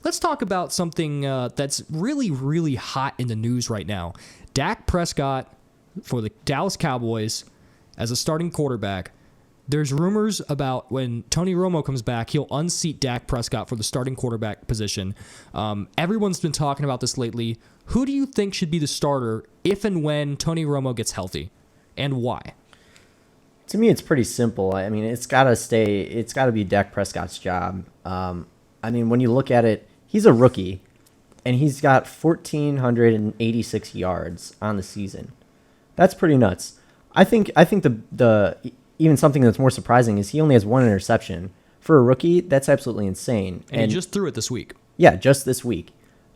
Let's talk about something that's really, really hot in the news right now. Dak Prescott for the Dallas Cowboys as a starting quarterback. There's rumors about when Tony Romo comes back, he'll unseat Dak Prescott for the starting quarterback position. Everyone's been talking about this lately. Who do you think should be the starter if and when Tony Romo gets healthy, and why? To me, it's pretty simple. I mean, it's got to be Dak Prescott's job. I mean, when you look at it, he's a rookie, and he's got 1,486 yards on the season. That's pretty nuts. I think the even something that's more surprising is he only has one interception. For a rookie, that's absolutely insane. And he just threw it this week. Yeah, just this week.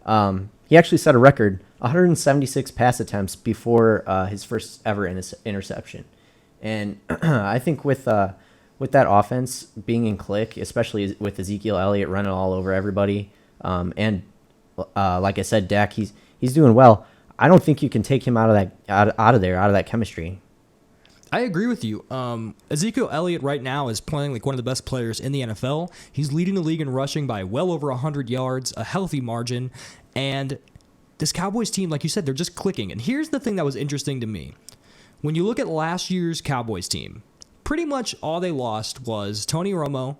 He actually set a record, 176 pass attempts before his first ever interception. And I think with that offense being in click, especially with Ezekiel Elliott running all over everybody, and like I said, Dak, he's doing well. I don't think you can take him out of that chemistry. I agree with you. Ezekiel Elliott right now is playing like one of the best players in the NFL. He's leading the league in rushing by well over 100 yards, a healthy margin. And this Cowboys team, like you said, they're just clicking. And here's the thing that was interesting to me. When you look at last year's Cowboys team, pretty much all they lost was Tony Romo.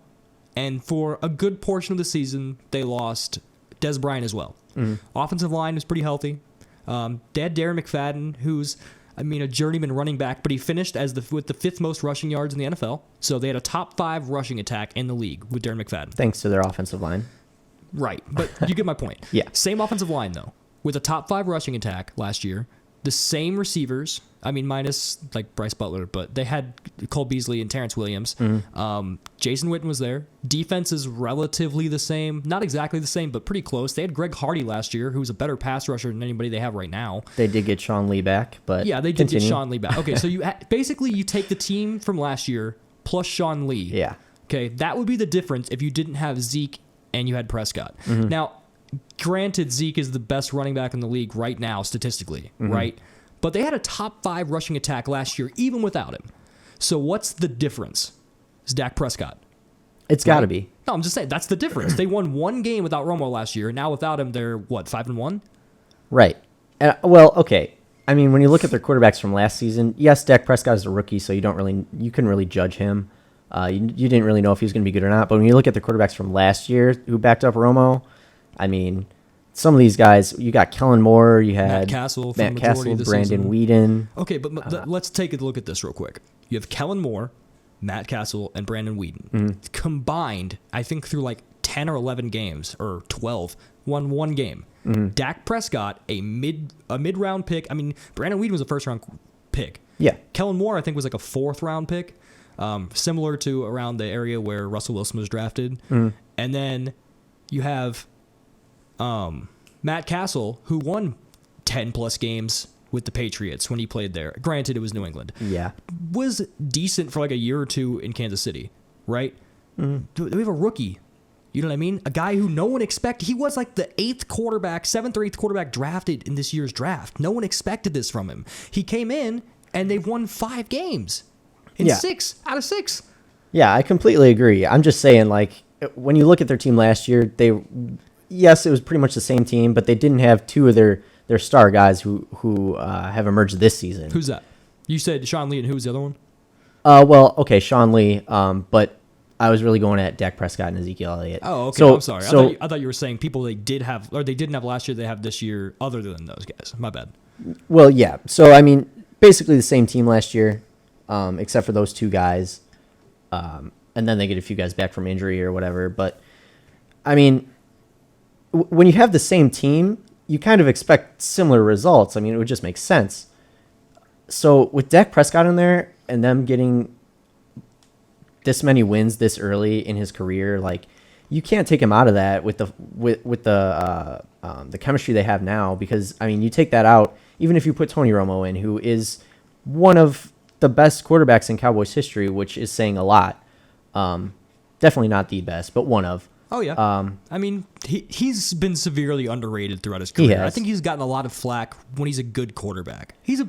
And for a good portion of the season, they lost Des Bryant as well. Mm-hmm. Offensive line was pretty healthy. They had Darren McFadden, who's a journeyman running back, but he finished with the fifth most rushing yards in the NFL. So they had a top 5 rushing attack in the league with Darren McFadden. Thanks to their offensive line. Right, but you get my point. Yeah. Same offensive line, though, with a top 5 rushing attack last year. The same receivers, minus like Bryce Butler, but they had Cole Beasley and Terrence Williams. Mm-hmm. Jason Witten was there. Defense is relatively the same. Not exactly the same, but pretty close. They had Greg Hardy last year, who's a better pass rusher than anybody they have right now. They did get Sean Lee back, but yeah, they did get Sean Lee back. Okay, so you take the team from last year plus Sean Lee. Yeah. Okay, that would be the difference if you didn't have Zeke and you had Prescott. Mm-hmm. Now, granted, Zeke is the best running back in the league right now, statistically, mm-hmm. right? But they had a top 5 rushing attack last year, even without him. So what's the difference? It's Dak Prescott. It's got to be. No, I'm just saying, that's the difference. They won one game without Romo last year, and now without him, they're, 5-1? Right. Well, okay. I mean, when you look at their quarterbacks from last season, yes, Dak Prescott is a rookie, so you couldn't really judge him. You didn't really know if he was going to be good or not. But when you look at the quarterbacks from last year who backed up Romo, I mean, some of these guys, you got Kellen Moore, you had Matt Castle, Brandon Weeden. Okay, but let's take a look at this real quick. You have Kellen Moore, Matt Castle, and Brandon Weeden. Mm-hmm. Combined, I think through like 10 or 11 games, or 12, won one game. Mm-hmm. Dak Prescott, a mid-round pick. I mean, Brandon Weeden was a first-round pick. Yeah. Kellen Moore, I think, was like a 4th-round pick. Similar to around the area where Russell Wilson was drafted. Mm-hmm. And then you have Matt Castle, who won 10-plus games with the Patriots when he played there. Granted, it was New England. Yeah. Was decent for like a year or two in Kansas City, right? Mm-hmm. We have a rookie. You know what I mean? A guy who no one expected. He was like the 7th or 8th quarterback drafted in this year's draft. No one expected this from him. He came in, and they've won 5 games. 6 out of 6. Yeah, I completely agree. I'm just saying, like, when you look at their team last year, yes, it was pretty much the same team, but they didn't have 2 of their star guys who have emerged this season. Who's that? You said Sean Lee, and who was the other one? Well, okay, Sean Lee, but I was really going at Dak Prescott and Ezekiel Elliott. Oh, okay. I'm sorry. I thought you were saying people they did have, or they didn't have last year, they have this year, other than those guys. My bad. Well, yeah. So, I mean, basically the same team last year. Except for those 2 guys. And then they get a few guys back from injury or whatever. But, I mean, when you have the same team, you kind of expect similar results. I mean, it would just make sense. So, with Dak Prescott in there and them getting this many wins this early in his career, like, you can't take him out of that with the chemistry they have now. Because, I mean, you take that out, even if you put Tony Romo in, who is one of the best quarterbacks in Cowboys history, which is saying a lot. Definitely not the best, but one of. Oh, yeah. I mean, he's been severely underrated throughout his career. I think he's gotten a lot of flack when he's a good quarterback. He's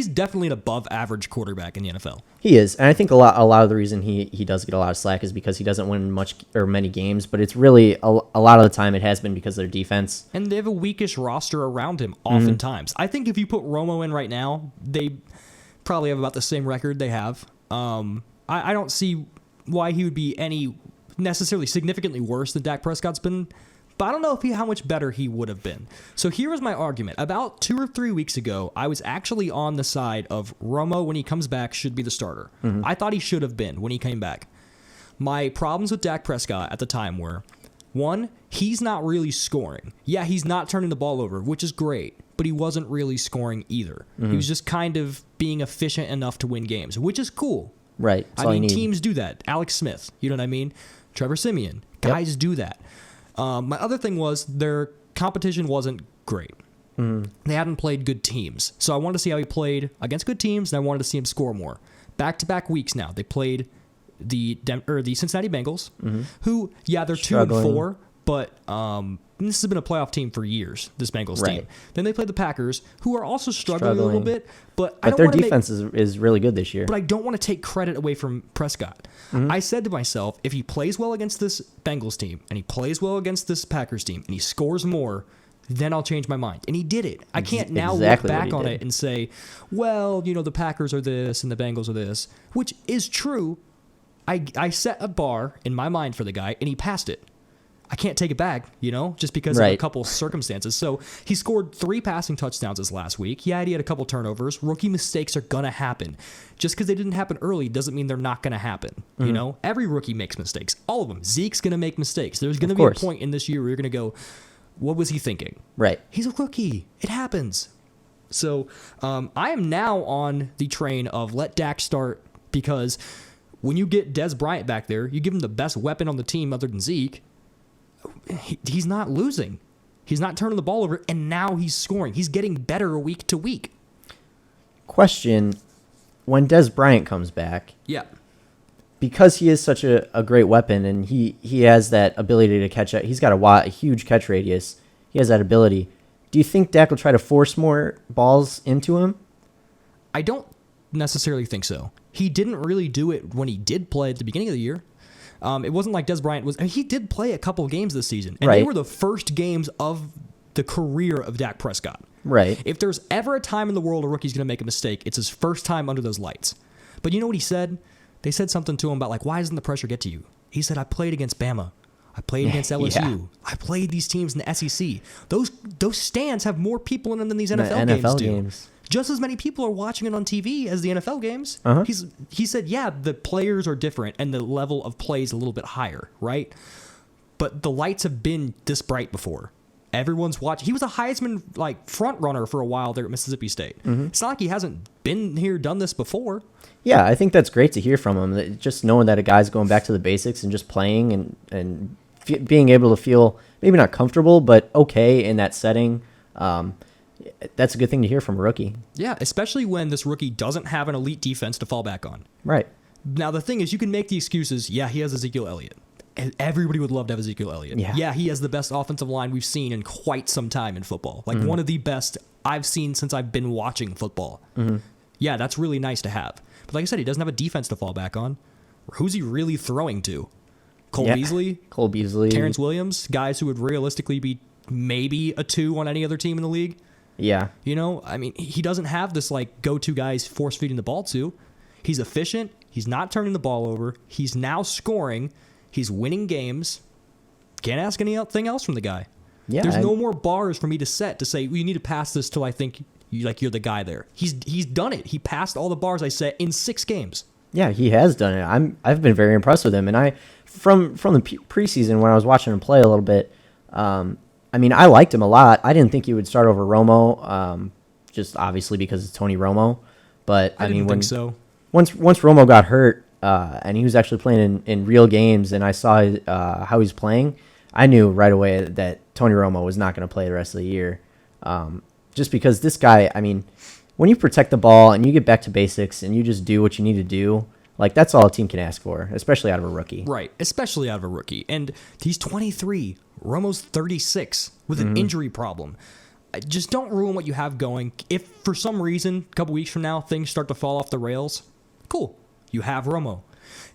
definitely an above-average quarterback in the NFL. He is, and I think a lot of the reason he does get a lot of slack is because he doesn't win much or many games, but it's really a lot of the time it has been because of their defense. And they have a weakish roster around him oftentimes. I think if you put Romo in right now, they probably have about the same record they have. I don't see why he would be any necessarily significantly worse than Dak Prescott's been, but I don't know how much better he would have been. So here was my argument. About 2 or 3 weeks ago, I was actually on the side of Romo when he comes back should be the starter. I thought he should have been when he came back. My problems with Dak Prescott at the time were, one, he's not really scoring. Yeah, he's not turning the ball over, which is great, but he wasn't really scoring either. He was just kind of being efficient enough to win games, which is cool. Right. I mean, teams do that. Alex Smith, you know what I mean? Trevor Siemian. Guys do that. My other thing was their competition wasn't great. They hadn't played good teams. So I wanted to see how he played against good teams, and I wanted to see him score more. Back-to-back weeks now. They played the Cincinnati Bengals, who, they're Struggling. 2-4, but this has been a playoff team for years, this Bengals team. Then they played the Packers, who are also struggling a little bit, but their defense is really good this year. But I don't want to take credit away from Prescott. I said to myself, if he plays well against this Bengals team, and he plays well against this Packers team, and he scores more, then I'll change my mind. And he did it. I can't now look back on it and say, well, the Packers are this and the Bengals are this, which is true. I set a bar in my mind for the guy, and he passed it. I can't take it back, just because of a couple circumstances. So he scored 3 passing touchdowns this last week. Yeah, he had a couple turnovers. Rookie mistakes are going to happen. Just because they didn't happen early doesn't mean they're not going to happen. Every rookie makes mistakes. All of them. Zeke's going to make mistakes. There's going to be a point in this year where you're going to go, what was he thinking? Right. He's a rookie. It happens. So I am now on the train of let Dak start, because when you get Dez Bryant back there, you give him the best weapon on the team other than Zeke. He's not losing. He's not turning the ball over, and now he's scoring. He's getting better week to week. Question, when Dez Bryant comes back, because he is such a great weapon, and he has that ability to catch it, he's got a huge catch radius, he has that ability, do you think Dak will try to force more balls into him? I don't necessarily think so. He didn't really do it when he did play at the beginning of the year. It wasn't like Dez Bryant was. I mean, he did play a couple games this season, and they were the first games of the career of Dak Prescott. Right. If there's ever a time in the world a rookie's going to make a mistake, it's his first time under those lights. But you know what he said? They said something to him about, like, why doesn't the pressure get to you? He said, I played against Bama. I played against LSU. I played these teams in the SEC. Those stands have more people in them than these NFL games do. Just as many people are watching it on TV as the NFL games. He said, the players are different and the level of play is a little bit higher, right? But the lights have been this bright before. Everyone's watching. He was a Heisman front runner for a while there at Mississippi State. It's not like he hasn't been here, done this before. Yeah, I think that's great to hear from him. Just knowing that a guy's going back to the basics and just playing and being able to feel maybe not comfortable, but okay in that setting. That's a good thing to hear from a rookie. Yeah, especially when this rookie doesn't have an elite defense to fall back on. Right. Now, the thing is, you can make the excuses, he has Ezekiel Elliott. And everybody would love to have Ezekiel Elliott. Yeah, he has the best offensive line we've seen in quite some time in football. One of the best I've seen since I've been watching football. Yeah, that's really nice to have. But like I said, he doesn't have a defense to fall back on. Who's he really throwing to? Cole Beasley? Terrence Williams? Guys who would realistically be maybe a 2 on any other team in the league? Yeah. I mean, he doesn't have this go-to guys force feeding the ball to. He's efficient. He's not turning the ball over. He's now scoring. He's winning games. Can't ask anything else from the guy. Yeah. There's no more bars for me to set to say, you need to pass this till I think you're the guy there. He's done it. He passed all the bars I set in 6 games. Yeah, he has done it. I've been very impressed with him, and from the preseason when I was watching him play a little bit, I mean, I liked him a lot. I didn't think he would start over Romo, just obviously because it's Tony Romo. But I didn't think so. Once Romo got hurt, and he was actually playing in real games, and I saw how he's playing, I knew right away that Tony Romo was not going to play the rest of the year. Just because this guy, I mean, when you protect the ball and you get back to basics and you just do what you need to do, Like, that's all a team can ask for, especially out of a rookie. Right, especially out of a rookie. And he's 23. Romo's 36 with an injury problem. Just don't ruin what you have going. If for some reason, a couple weeks from now, things start to fall off the rails, cool. You have Romo.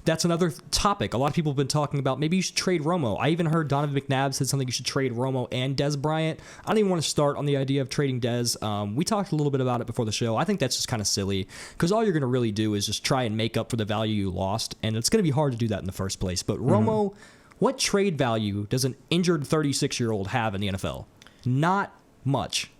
That's another topic. A lot of people have been talking about maybe you should trade Romo. I even heard Donovan McNabb said something you should trade Romo and Dez Bryant. I don't even want to start on the idea of trading Dez. We talked a little bit about it before the show. I think that's just kind of silly because all you're going to really do is just try and make up for the value you lost, and it's going to be hard to do that in the first place. But Romo, what trade value does an injured 36-year-old have in the NFL? Not much.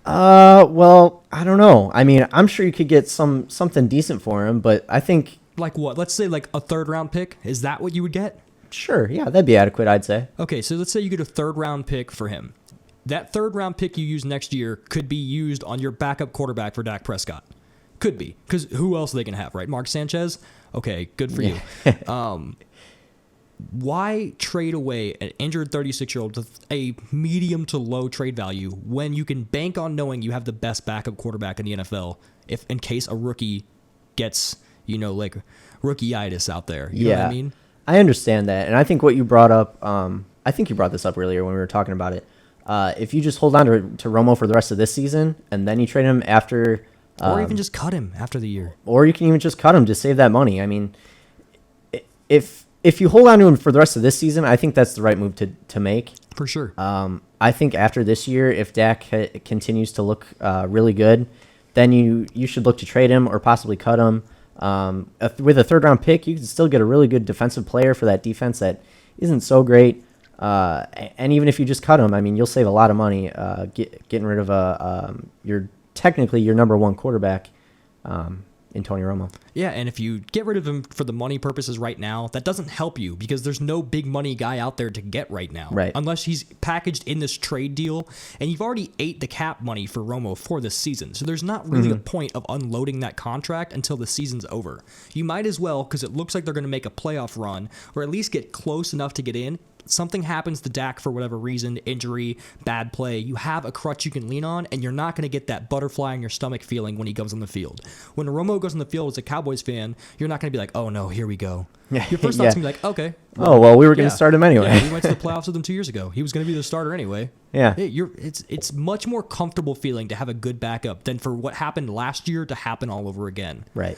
Well, I don't know. I mean, I'm sure you could get something decent for him, but I think... Like what? Let's say like a third-round pick. Is that what you would get? Sure, yeah, that'd be adequate, I'd say. Okay, so let's say you get a third-round pick for him. That third-round pick you use next year could be used on your backup quarterback for Dak Prescott. Could be, because who else are they going to have, right? Mark Sanchez? Okay, good for you. Why trade away an injured 36-year-old with a medium to low trade value when you can bank on knowing you have the best backup quarterback in the NFL if in case a rookie gets, like rookie-itis out there? You know what I mean? I understand that. And I think what you brought up, I think you brought this up earlier when we were talking about it. If you just hold on to Romo for the rest of this season and then you trade him after... or even just cut him after the year. Or you can even just cut him to save that money. I mean, if you hold on to him for the rest of this season, I think that's the right move to make. For sure. I think after this year, if Dak continues to look really good, then you should look to trade him or possibly cut him. With a third-round pick, you can still get a really good defensive player for that defense that isn't so great. And even if you just cut him, I mean, you'll save a lot of money getting rid of technically your number one quarterback in Tony Romo. Yeah, and if you get rid of him for the money purposes right now, that doesn't help you because there's no big money guy out there to get right now. Right. Unless he's packaged in this trade deal, and you've already ate the cap money for Romo for this season. So there's not really a point of unloading that contract until the season's over. You might as well, because it looks like they're going to make a playoff run, or at least get close enough to get in. Something happens to Dak for whatever reason, injury, bad play, you have a crutch you can lean on, and you're not going to get that butterfly in your stomach feeling when he goes on the field. When Romo goes on the field as a Cowboys fan, you're not going to be like, oh no, here we go. Your first thought's going to be like, okay. Well, we were going to start him anyway. Yeah, we went to the playoffs with him 2 years ago. He was going to be the starter anyway. Yeah. Hey, it's much more comfortable feeling to have a good backup than for what happened last year to happen all over again. Right.